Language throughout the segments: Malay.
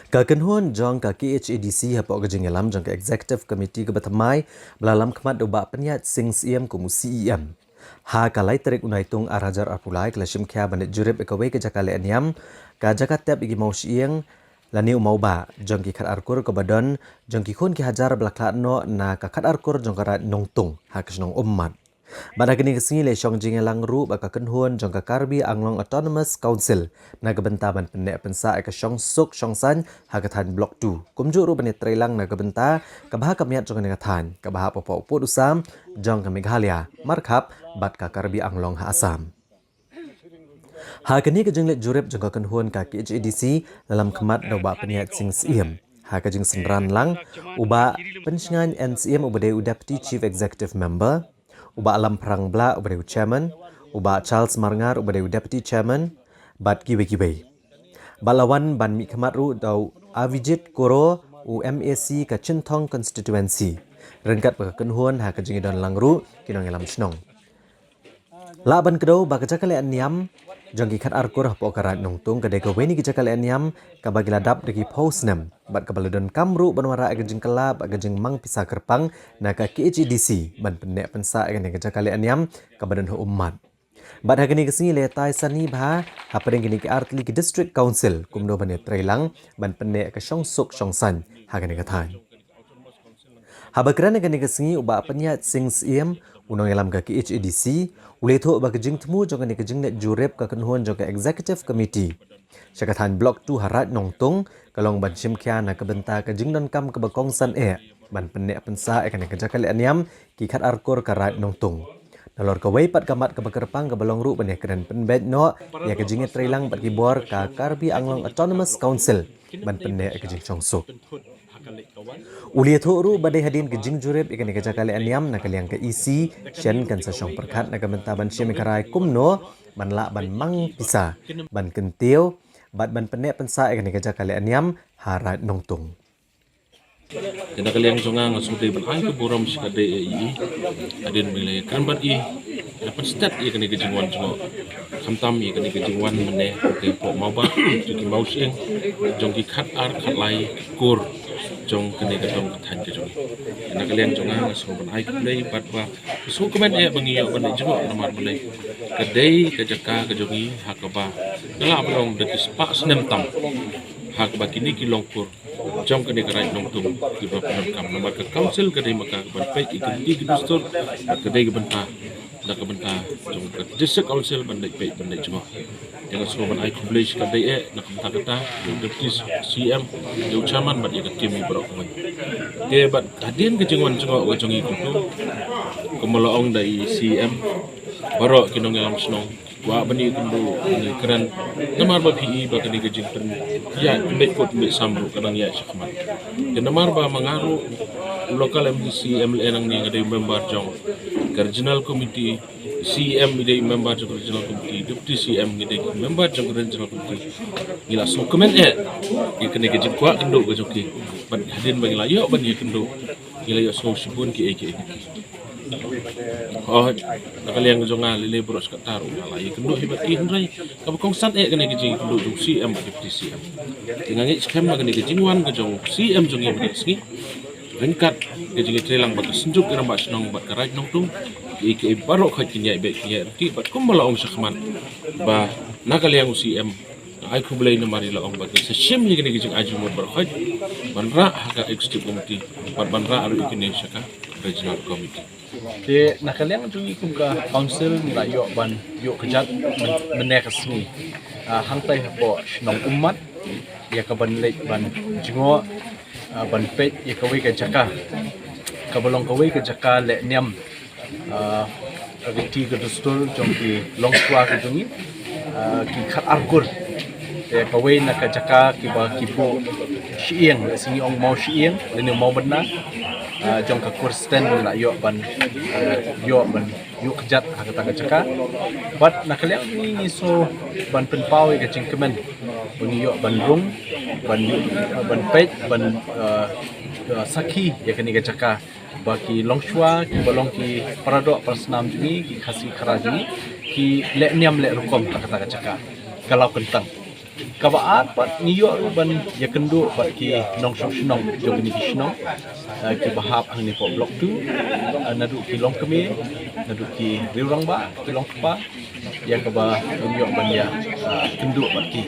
Kakenhuan jong ka KHADC hapok kejing alam jong ka Executive Committee ke Batamai belalam kemat doba penyat sing CM kumu CEM. Ha kalai terik unaitung arajar arpulai kelashim kya banit jurip ikawe ke jakale anyam ka jakat tiap igi mau sieng lani Mawbah jong ki khat arkur ke badan jong ki khun ki hajar belaklat no na ka khat arkur jong ka Nongtung ha kesnong ummat. Pada kini kesini le shongshngain langru baka kenhuan jong ka Karbi Anglong Autonomous Council na kebentaban pendek pensa ke shongsuk shongshngain hakatan blok 2 kumju ru bani trailang na kebenta kabah kamiat jong ka than kabah popo uput usam jong ka Meghalaya markhap bat ka Karbi Anglong ha Assam. Ha kini kejeng let jurip jong ka kenhuan ka KHADC dalam kemat doba penyat sing siem. Ha kejeng senran lang uba pensingan NCM ubade Deputy Chief Executive Member uba alam perang bla ubade chairman uba Charles Marngar ubade deputy chairman bat giwe balawan ban mi khamatru dau avijit koro UMAC ka Chintong constituency rengkat ba kenhuan ha kajing don langru kinong elam snong la ban kedo ba kajakale anyam jongki khat arkur hapo karat Nongtung kadai ka weni kajakale anyam ka bagila dap deki postnem bat kabaladon kamru banwara agajing kelab agajing mang pisa kerpang na ka KHADC ban pendek pensa agane kajakale anyam ka badan ummat bat hagani kesini le tai sani bha hapadeng kini ki artli ki district council kumdo bane trailang ban pendek ka shongsuk shongshngain hagane kathan habakran agane kesini uba penyat sing siem unong elam ka KHADC uletho ba kejing temu jong ni kejing net jurip ka kenhuan jong ka executive committee syakathan blok 2 harat Nongtung kalong ban simkhya na kebenta kejing don kam ke bakongsan ban pendek pensa akan kejakal anyam ki khat arkur karat Nongtung dalor ka weipat kamat ke bakerpang ke balong ru ban keren penbet no ya kejing trailang bat kibor ka Karbi Anglong Autonomous Council ban pendek kejing shongsuk Ulia thoru badai hadin kejing jurip ikan kejakale anyam na kaliang ke isi shen kan sa syong perkat na kamentaban syem karai kumno ban la ban mang pisa ban kentio bat ban pendek pensa ikan kejakale anyam harat Nongtung Kena kaliang songang sudah ban ke boram sekade i adin bilai kan bat i dapat stat i kena kejingwan cuma kamtam i kena kejingwan meneh ke pok Mawbah jadi mau sieng jong ki khat ar khat lai kur jong kene katong kathan ke jong kena kaliang songang so ban ai kulai bat ba so komen bangi yo ban jong namar bulai kadai ke jaka ke jongi hakaba kala blong de spa snem tam hakaba kini ki longkur jong kene karai Nongtung ki ba penam nomor ke council kadai maka ban pe ikenti ki dustur kadai ke benta da ke benta jong ke district council ban dai pe ban dai jong jangan semua ban ai publish kadai nak kata kata deputy CM yo chairman ban ya tim brok man ke ban hadin ke jengwan jong wa jongi kutu kemoloong dari CM barok kinong alam snong wa bani kundu ni keren namar ba PE ba kini kejing pen ya mbek kot mbek sambu kadang ya syakman ke namar ba mangaru lokal MDC MLA nang ni ngadai member jong regional committee CM ngadai member jong regional committee deputy CM ngadai member jong regional committee gila so komen ya kini kejing kwa kendu ke joki ban hadin bagi layo ban ya kendu gila yo so sibun ki oh nakaliang jonga lile bros katar ala ya kendu hibat ki hendrai kabukong san kene kejing kendu jong CM deputy CM dengan ngi scam kene kejing wan ke jong CM jong yang ski ringkat kejing trelang bat senjuk kira mbak senong bat karai Nongtung ki barok khat kinya be kinya ti bat kumbala ong sakman ba nakaliang CM ai kubulai namari la ong bat se shim ni kene kejing ajumur barkhat banra haka executive committee banra aru ikine shaka regional committee de nakaliang jungi kum ka council ni la yo ban yo kejat menek sini hangtai hapo nong ummat ya ka ban lek ban jingo ban pet ya ka wi ka jaka ka bolong ka wi ka jaka le nyam agiti ka dustur jongki longswa ka jungi ki khat arkur ya ka wi na ka jaka ki ba ki po sieng sini ong mau sieng le mau benda jong ka kursten la yo ban yo kejat hakata jaka bat nakaliang ni so ban penpau ke cingkemen bunyi yo ban rung ban pet ban sakhi ya kini ke jaka baki longshwa ki balong ki paradok persnam juni ki khasi khara juni ki le niam le rukom hakata jaka kalau kentang kabaat pat ngiyok ban ya kendu pat ki Nongtung jong ni kisnong ki bahap hang ni po blok tu nadu ki long keme nadu ki riurang ba ki long pa ya kaba ngiyok ban ya kendu pat ki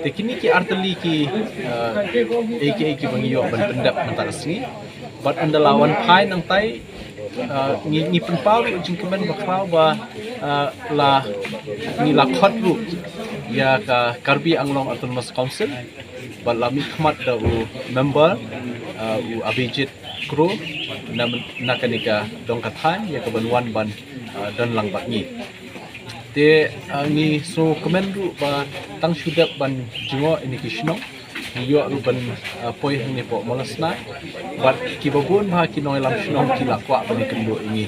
tekini ki arteli ki aka ki bangiyok ban pendap mentar sini bat andalawan pai nang tai ni penpau jing kemen bakrau ba la ni la khot ru ya ka Karbi Anglong Autonomous Council balami khmat da u member u abijit kru na kanika dong kathan ya ka banwan ban dan lang bat ni te ni so kemen ru ba tang sudap ban jingo ini kisnong yo ru ban poi hang ni po molasna bat ki babun ba ki noi lam shnong ki la kwa ban kendo ini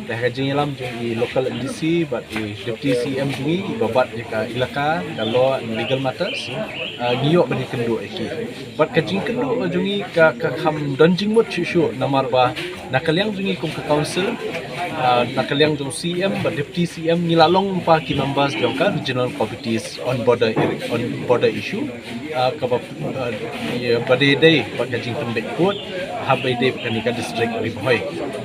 dah kajing lam jeng local MDC but deputy CM jungi babat ka ilaka kalau legal matters ngiyok bani kendo iki but kajing kendo jungi ka kham donjing mut shu namar ba nakaliang jungi kum ka council nakaliang jung CM but deputy CM nilalong pa ki members jong ka regional committees on border issue ka bade day but kajing pembek kot habai day kanika district ribhoi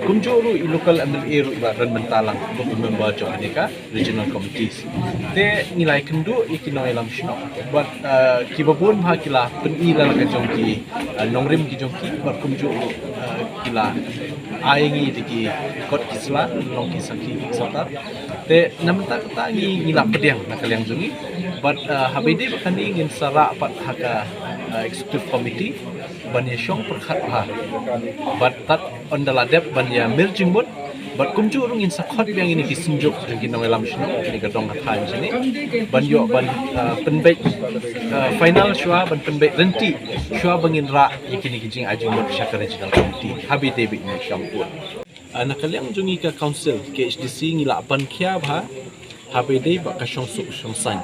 kumjuru local MLA ru dan mentalang untuk member jong kanika regional committees te nilai kendu ikinoi lam shno but kibabun bha kila peni la ka jong ki nongrim ki jong ki but kumjuru kila aingi diki kot kisla long ki saki satar te namta kata ngila pediang nakaliang jungi but habai day bakani ngin sara pat haka executive committee ban ya syong perkhat ha but tat ondaladep ban ya merging mut but kumju rungin sakhot yang ini disunjuk dengan nawelam shno ini gadong kathan sini ban yo ban penbek final shwa ban penbek renti shwa bangin ra yakini kijing ajing mut syakar regional committee habi debi ni syampur nakaliang jungi ka council KHADC ngila ban khia bha HBD bak ka shongsuk shongshngain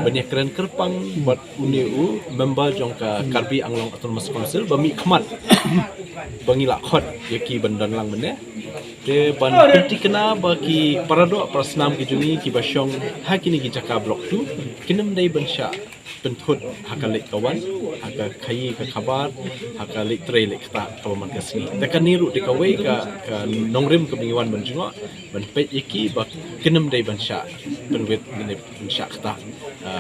banyak keren kerpang buat uniu member jong ka Karbi Anglong Autonomous Council bami khmat bangila khot yaki bandan lang mene te ban penti kena bagi parado prasnam ki jungi ki basyong hakini ki jaka blok tu kinem dai bansha penthut hakalik kawan haka khayi ka khabar haka lik tre lik ta kawaman kasni dekan niru dikawai ka nongrim ke bingiwan banjungo ban pet yaki bak kinem dai bansha penwet ni bansha ta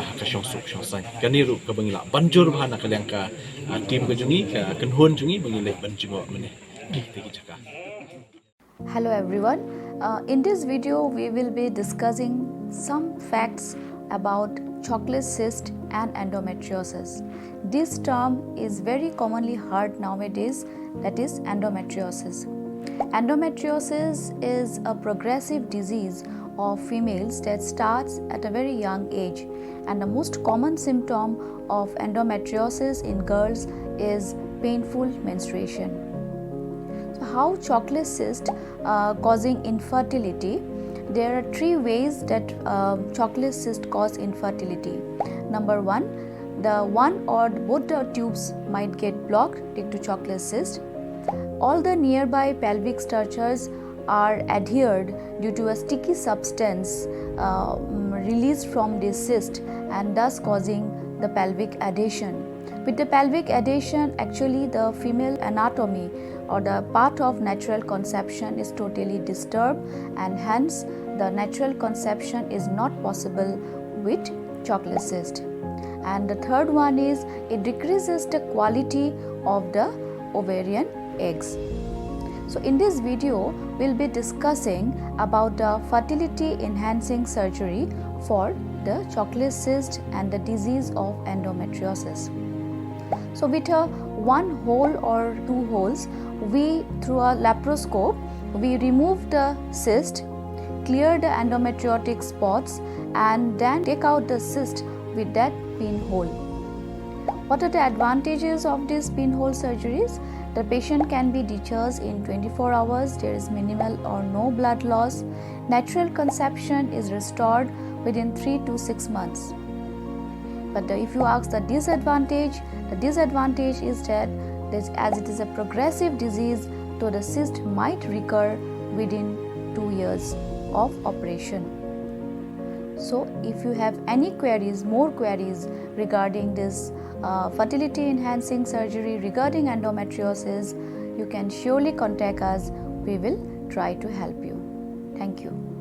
haka shongsuk shongshngain kaniru ka bangila banjur bahana kaliang ka tim ke jungi ka kenhun jungi bangilek banjungo mene ki jaka. Hello everyone, in this video we will be discussing some facts about chocolate cyst and endometriosis. This term is very commonly heard nowadays, that is endometriosis. Endometriosis is a progressive disease of females that starts at a very young age, and the most common symptom of endometriosis in girls is painful menstruation. So how chocolate cyst causing infertility? There are three ways that chocolate cyst cause infertility. Number one, the one or both the tubes might get blocked due to chocolate cyst. All the nearby pelvic structures are adhered due to a sticky substance released from this cyst and thus causing the pelvic adhesion. With the pelvic adhesion, actually the female anatomy or the part of natural conception is totally disturbed, and hence the natural conception is not possible with chocolate cyst. And the third one is it decreases the quality of the ovarian eggs. So in this video we'll be discussing about the fertility enhancing surgery for the chocolate cyst and the disease of endometriosis. So with a one hole or two holes, we through a laparoscope we remove the cyst, clear the endometriotic spots and then take out the cyst with that pinhole. What are the advantages of these pinhole surgeries? The patient can be discharged in 24 hours, there is minimal or no blood loss, natural conception is restored within 3 to 6 months. But if you ask the disadvantage is that as it is a progressive disease, so the cyst might recur within 2 years of operation. So if you have any queries, more queries regarding this fertility enhancing surgery, regarding endometriosis, you can surely contact us. We will try to help you. Thank you.